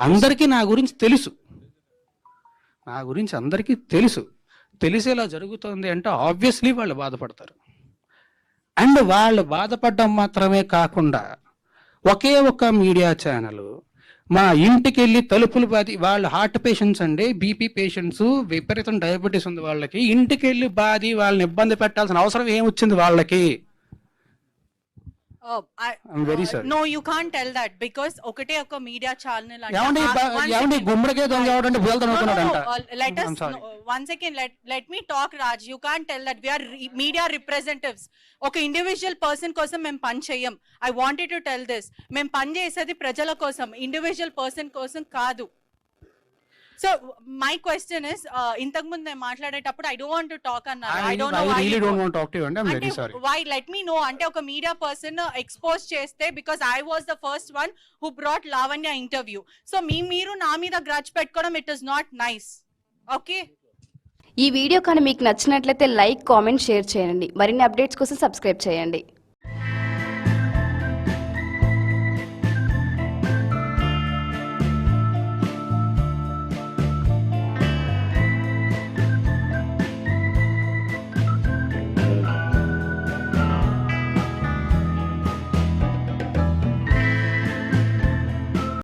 అందరికీ నా గురించి తెలుసు, అందరికీ తెలిసేలా జరుగుతుంది అంటే ఆబ్వియస్లీ వాళ్ళు బాధపడతారు. అండ్ వాళ్ళు బాధపడడం మాత్రమే కాకుండా ఒకే ఒక్క మీడియా ఛానల్ మా ఇంటికి వెళ్ళి తలుపులు బాది, వాళ్ళు హార్ట్ పేషెంట్స్ అండి, బీపీ పేషెంట్స్, విపరీతం డయాబెటీస్ ఉంది వాళ్ళకి, ఇంటికి వెళ్ళి బాది వాళ్ళని ఇబ్బంది పెట్టాల్సిన అవసరం ఏమొచ్చింది వాళ్ళకి? I'm very sorry. No, you can't tell that because ఒకటే ఒక మీడియా ఛానల్ అంటే గుమ్మడికే దొంగ ఎవడంటే బుయలు తనుకున్నాడంట. Let us one second, let me talk, Raj. You can't tell that we are media representatives. ఒక ఇండివిజువల్ పర్సన్ కోసం మేము పని చేయం. I wanted to tell this. మేము పని చేసేది ప్రజల కోసం, ఇండివిజువల్ పర్సన్ కోసం కాదు. So my question is, ఇంతకు ముందు నేను మాట్లాడేటప్పుడు I don't want to talk అన్నారు. I don't know why. I really don't want to talk to you and I'm very sorry. Why? Let me know. అంటే ఒక media person expose చేస్తే, because I was the first one who brought Lavanya interview. So మీరు నా మీద grudge పెట్టుకోవడం, it is not nice. Okay? ఈ video కానీ మీకు నచ్చినట్లయితే లైక్, కామెంట్, షేర్ చేయండి. మరిన్ని అప్డేట్స్ కోసం సబ్స్క్రైబ్ చేయండి.